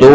2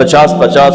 50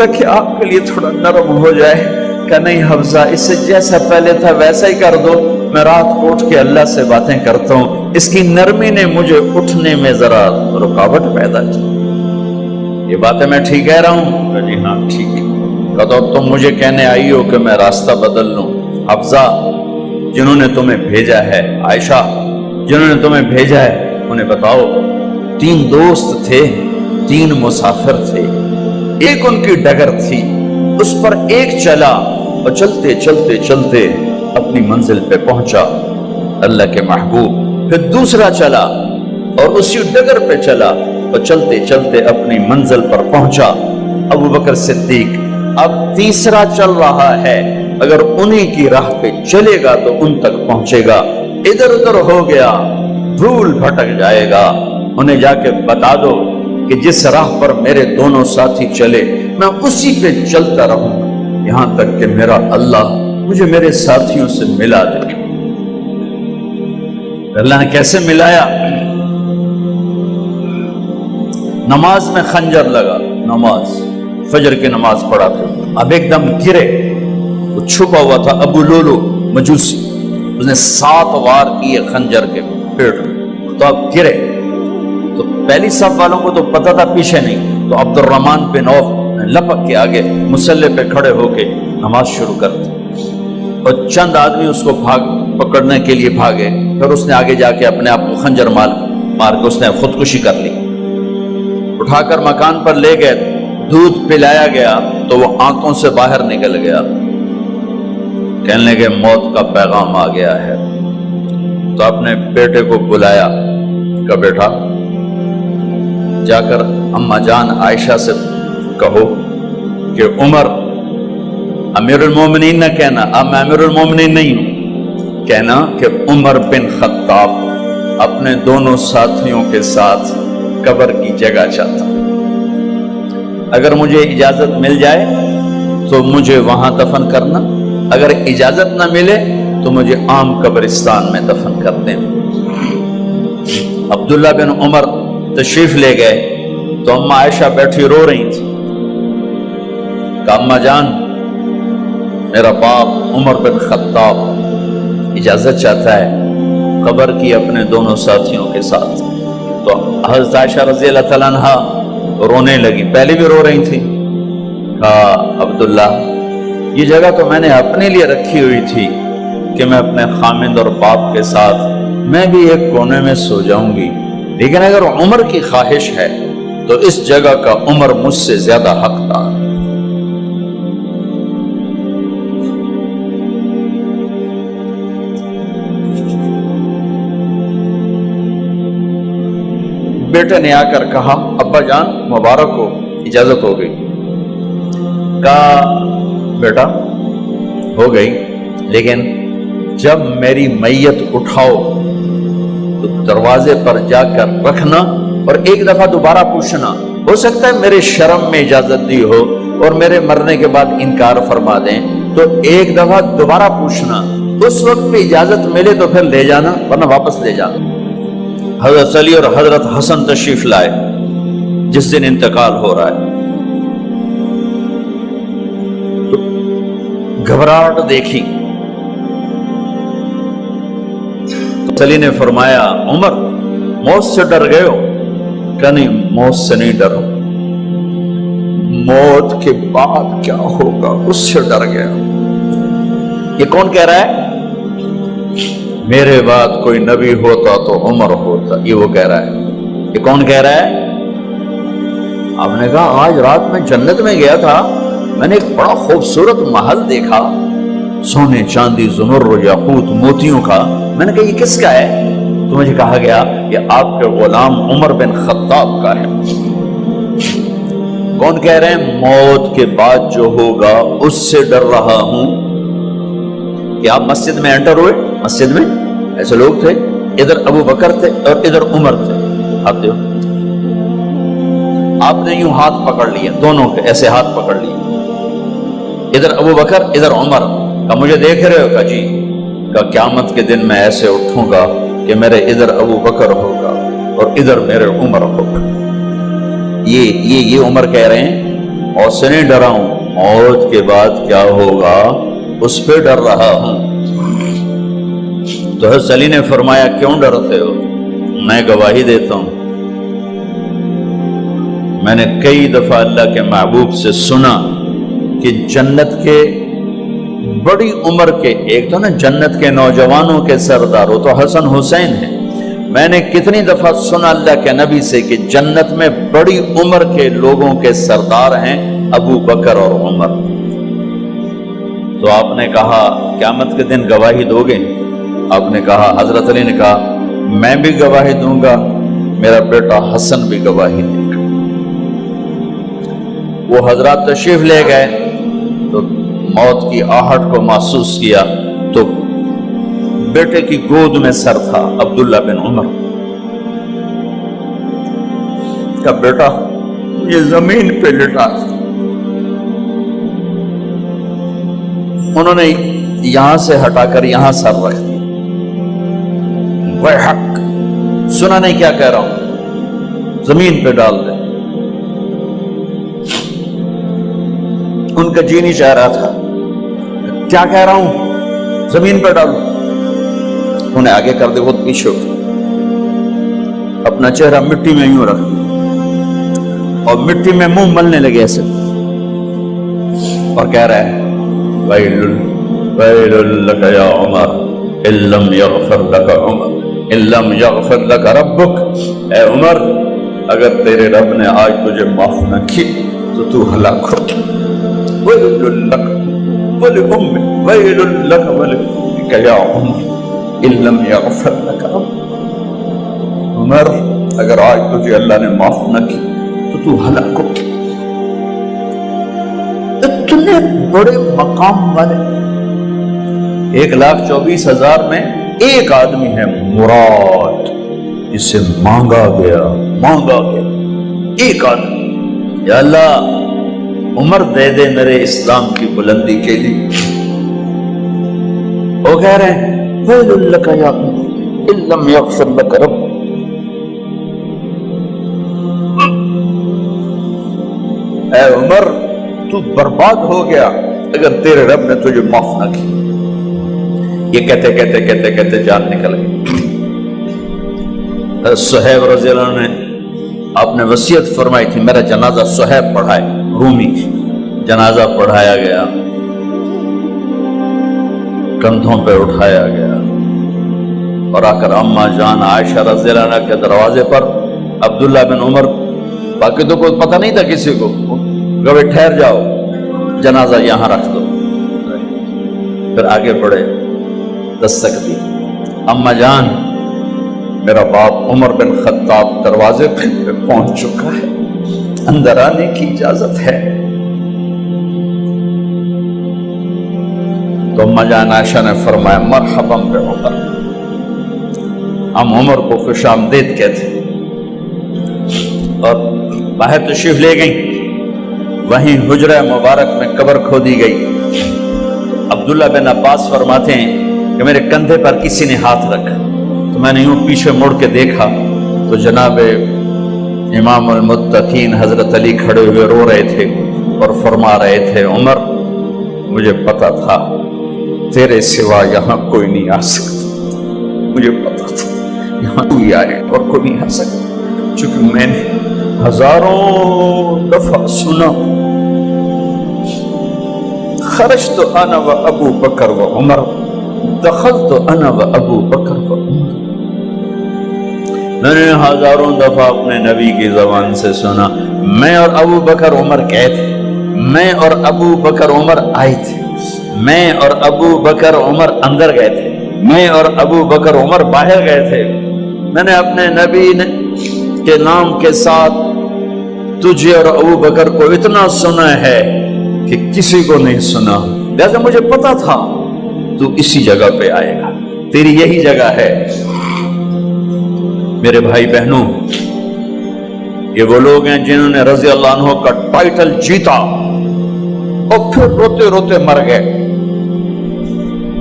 تاکہ آپ کے لیے تھوڑا نرم ہو جائے۔ کہ نہیں حفظہ، اس سے جیسا پہلے تھا ویسا ہی کر دو، میں رات کو اٹھ کے اللہ سے باتیں کرتا ہوں، اس کی نرمی نے مجھے اٹھنے میں ذرا رکاوٹ پیدا کی۔ یہ باتیں میں ٹھیک کہہ رہا ہوں؟ کہ جی ہاں ٹھیک ہے۔ کہ تو تم مجھے کہنے آئی ہو کہ میں راستہ بدل لوں؟ حفظہ، جنہوں نے تمہیں بھیجا ہے، عائشہ جنہوں نے تمہیں بھیجا ہے، انہیں بتاؤ۔ 3 دوست تھے، 3 مسافر تھے، ایک ان کی ڈگر تھی، اس پر ایک چلا اور چلتے چلتے چلتے اپنی منزل پہ پہنچا اللہ کے محبوب، پھر دوسرا چلا اور اسی ڈگر پہ چلا اور چلتے چلتے اپنی منزل پر پہنچا ابو بکر صدیق۔ اب تیسرا چل رہا ہے، اگر انہی کی راہ پہ چلے گا تو ان تک پہنچے گا، ادھر ادھر ہو گیا بھول بھٹک جائے گا۔ انہیں جا کے بتا دو کہ جس راہ پر میرے دونوں ساتھی چلے میں اسی پہ چلتا رہوں یہاں تک کہ میرا اللہ مجھے میرے ساتھیوں سے ملا دے۔ اللہ نے کیسے ملایا؟ نماز میں خنجر لگا، نماز فجر کی نماز پڑھا تھا، اب ایک دم گرے، وہ چھپا ہوا تھا ابو لولو مجوسی، اس نے 7 وار کیے خنجر کے پیٹ میں، تو اب گرے تو پہلی صف والوں کو تو پتہ تھا، پیچھے نہیں، تو عبد الرحمن بن عوف لپک کے آگے مصلی پہ کھڑے ہو کے نماز شروع کر دی، اور چند آدمی اس کو پکڑنے کے لیے بھاگے، پھر اس نے آگے جا کے اپنے آپ کو خنجر مار کے اس نے خودکشی کر لی۔ اٹھا کر مکان پر لے گئے، دودھ پلایا گیا تو وہ آنتوں سے باہر نکل گیا، کہنے لگے موت کا پیغام آ گیا ہے۔ تو اپنے بیٹے کو بلایا کہ بیٹا جا کر اماں جان عائشہ سے کہو کہ عمر، امیر المومنین نہ کہنا، اب میں امیر المومنین نہیں ہوں، کہنا کہ عمر بن خطاب اپنے دونوں ساتھیوں کے ساتھ قبر کی جگہ چاہتا، اگر مجھے اجازت مل جائے تو مجھے وہاں دفن کرنا، اگر اجازت نہ ملے تو مجھے عام قبرستان میں دفن کر دیں۔ عبداللہ بن عمر تشریف لے گئے تو اماں عائشہ بیٹھی رو رہی تھی کہ اماں جان میرا باپ عمر بن خطاب اجازت چاہتا ہے قبر کی اپنے دونوں ساتھیوں کے ساتھ۔ تو حضرت عائشہ رضی اللہ تعالیٰ عنہا رونے لگی، پہلے بھی رو رہی تھی، کہا عبداللہ یہ جگہ تو میں نے اپنے لیے رکھی ہوئی تھی کہ میں اپنے خامند اور باپ کے ساتھ میں بھی ایک کونے میں سو جاؤں گی، لیکن اگر عمر کی خواہش ہے تو اس جگہ کا عمر مجھ سے زیادہ حقدار ہے۔ بیٹے نے آ کر کہا ابا جان مبارک ہو، اجازت ہو گئی۔ کہا بیٹا ہو گئی، لیکن جب میری میت اٹھاؤ تو دروازے پر جا کر رکھنا اور ایک دفعہ دوبارہ پوچھنا، ہو سکتا ہے میرے شرم میں اجازت دی ہو اور میرے مرنے کے بعد انکار فرما دیں، تو ایک دفعہ دوبارہ پوچھنا، اس وقت بھی اجازت ملے تو پھر لے جانا ورنہ واپس لے جانا۔ حضرت علی اور حضرت حسن تشریف لائے جس دن انتقال ہو رہا ہے، تو گھبراہٹ دیکھی، علی نے فرمایا عمر موت سے ڈر گئے ہو؟ کہ نہیں موت سے نہیں ڈرا، موت کے بعد کیا ہوگا اس سے ڈر گیا۔ یہ کون کہہ رہا ہے؟ میرے بعد کوئی نبی ہوتا تو عمر ہوتا، یہ وہ کہہ رہا ہے۔ یہ کون کہہ رہا ہے؟ آپ نے کہا آج رات میں جنت میں گیا تھا، میں نے ایک بڑا خوبصورت محل دیکھا، سونے چاندی زمر و یاقوت موتیوں کا، میں نے کہا یہ کس کا ہے؟ تو مجھے کہا گیا یہ آپ کے غلام عمر بن خطاب کا ہے۔ کون کہہ رہے ہیں؟ موت کے بعد جو ہوگا اس سے ڈر رہا ہوں۔ کہ آپ مسجد میں انٹر ہوئے، مسجد میں ایسے لوگ تھے، ادھر ابو بکر تھے اور ادھر عمر تھے، آپ دیو آپ نے یوں ہاتھ پکڑ لیا، دونوں کے ایسے ہاتھ پکڑ لیے، ادھر ابو بکر ادھر عمر، کہ مجھے دیکھ رہے ہو؟ کہ جی۔ کہ قیامت کے دن میں ایسے اٹھوں گا کہ میرے ادھر ابو بکر ہوگا اور ادھر میرے عمر ہوگا۔ یہ عمر کہہ رہے ہیں موت سے نہیں ڈرا ہوں، موت کے بعد کیا ہوگا اس پہ ڈر رہا ہوں۔ تو حضرت علی نے فرمایا کیوں ڈرتے ہو؟ میں گواہی دیتا ہوں، میں نے کئی دفعہ اللہ کے محبوب سے سنا کہ جنت کے بڑی عمر کے، ایک تو نا جنت کے نوجوانوں کے سردار، وہ تو حسن حسین ہیں، میں نے کتنی دفعہ سنا اللہ کے نبی سے کہ جنت میں بڑی عمر کے لوگوں کے سردار ہیں ابو بکر اور عمر۔ تو آپ نے کہا قیامت کے دن گواہی دو گے؟ آپ نے کہا، حضرت علی نے کہا میں بھی گواہی دوں گا، میرا بیٹا حسن بھی گواہی دے گا۔ وہ حضرات تشریف لے گئے تو موت کی آہٹ کو محسوس کیا تو بیٹے کی گود میں سر تھا عبداللہ بن عمر کا، بیٹا یہ زمین پہ لٹا، انہوں نے یہاں سے ہٹا کر یہاں سر رکھ دیا۔ وہ حق سنا نہیں کیا کہہ رہا ہوں، زمین پہ ڈال دے۔ ان کا جی نہیں چاہ رہا تھا، کیا کہہ رہا ہوں، زمین پہ ڈالو۔ انہیں آگے کر دے، وہ پیچھے اٹھ، اپنا چہرہ مٹی میں یوں رکھ اور مٹی میں منہ ملنے لگے ایسے، اور کہہ رہا ہے ویل ویل لک یا عمر ان لم یغفر لک عمر ان لم یغفر لک ربک، اے عمر اگر تیرے رب نے آج تجھے معاف نہ کی تو ہلاک ہو۔ ویل لک ولأمک ویل لک ولأمک یا عمر ان لم یغفر لک ربک، عمر اگر آج تجھے اللہ نے معاف نہ کی تو ہلاک ہو۔ اتنے بڑے مقام والے 1,24,000 میں ایک آدمی ہے مراد، جسے مانگا گیا ایک آدمی، یا اللہ عمر دے دے میرے اسلام کی بلندی کے لیے۔ وہ کہہ رہے ہیں ویل لک یا عمر ان لم یغفر لک رب، اے عمر تو برباد ہو گیا اگر تیرے رب نے تجھے معاف نہ کی۔ یہ کہتے کہتے کہتے کہتے جان نکل گئی۔ صہیب رضی اللہ عنہ نے آپ نے وصیت فرمائی تھی میرا جنازہ صہیب پڑھائے، رومی جنازہ پڑھایا گیا، کندھوں پہ اٹھایا گیا، اور آ کر اماں جان عائشہ رضی اللہ عنہ کے دروازے پر عبداللہ بن عمر، باقی تو کوئی پتہ نہیں تھا کسی کو، گوے ٹھہر جاؤ جنازہ یہاں رکھ دو۔ پھر آگے بڑھے، دستک دی، اماں جان میرا باپ عمر بن خطاب دروازے پہ پہنچ چکا ہے، اندر آنے کی اجازت ہے۔ تو اماں جان عائشہ نے فرمایا مرحبا بعمر، ہم عمر کو خوش آمدید کہتے، اور باہر تشریف لے گئیں۔ وہیں حجرہ مبارک میں قبر کھودی گئی۔ عبداللہ بن عباس فرماتے ہیں کہ میرے کندھے پر کسی نے ہاتھ رکھا تو میں نے یوں پیچھے مڑ کے دیکھا تو جناب امام المتقین حضرت علی کھڑے ہوئے رو رہے تھے اور فرما رہے تھے عمر مجھے پتا تھا تیرے سوا یہاں کوئی نہیں آ سکتا، مجھے پتا تھا یہاں کوئی آئے اور کوئی نہیں آ سکتا، چونکہ میں نے ہزاروں دفعہ سنا خرجت انا و ابو بکر و عمر دخلت انا و ابو بکر و عمر، میں نے ہزاروں دفعہ اپنے نبی کی زبان سے سنا میں اور ابو بکر عمر گئے تھے، میں اور ابو بکر عمر آئے تھے، میں اور ابو بکر عمر اندر گئے تھے، میں اور ابو بکر عمر باہر گئے تھے، میں نے اپنے نبی کے نام کے ساتھ تجھے اور ابو بکر کو اتنا سنا ہے کہ کسی کو نہیں سنا، لہذا مجھے پتا تھا تو اسی جگہ پہ آئے گا، تیری یہی جگہ ہے۔ میرے بھائی بہنوں، یہ وہ لوگ ہیں جنہوں نے رضی اللہ عنہ کا ٹائٹل جیتا اور پھر روتے روتے مر گئے۔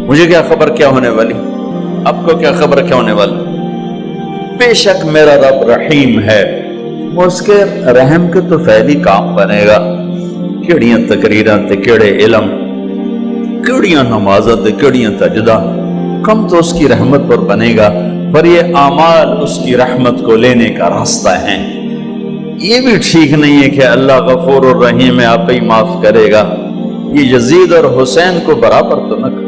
مجھے کیا خبر کیا ہونے والی، آپ کو کیا خبر کیا ہونے والی؟ بے شک میرا رب رحیم ہے، وہ اس کے رحم کے تو فعلی کام بنے گا، کیڑیاں تقریراں تے کیڑے علم، کیڑیاں نمازاں تے کیڑیاں تجدہ، کم تو اس کی رحمت پر بنے گا، پر یہ اعمال اس کی رحمت کو لینے کا راستہ ہیں۔ یہ بھی ٹھیک نہیں ہے کہ اللہ غفور الرحیم ہے، آپ ہی معاف کرے گا۔ یہ یزید اور حسین کو برابر تو نہ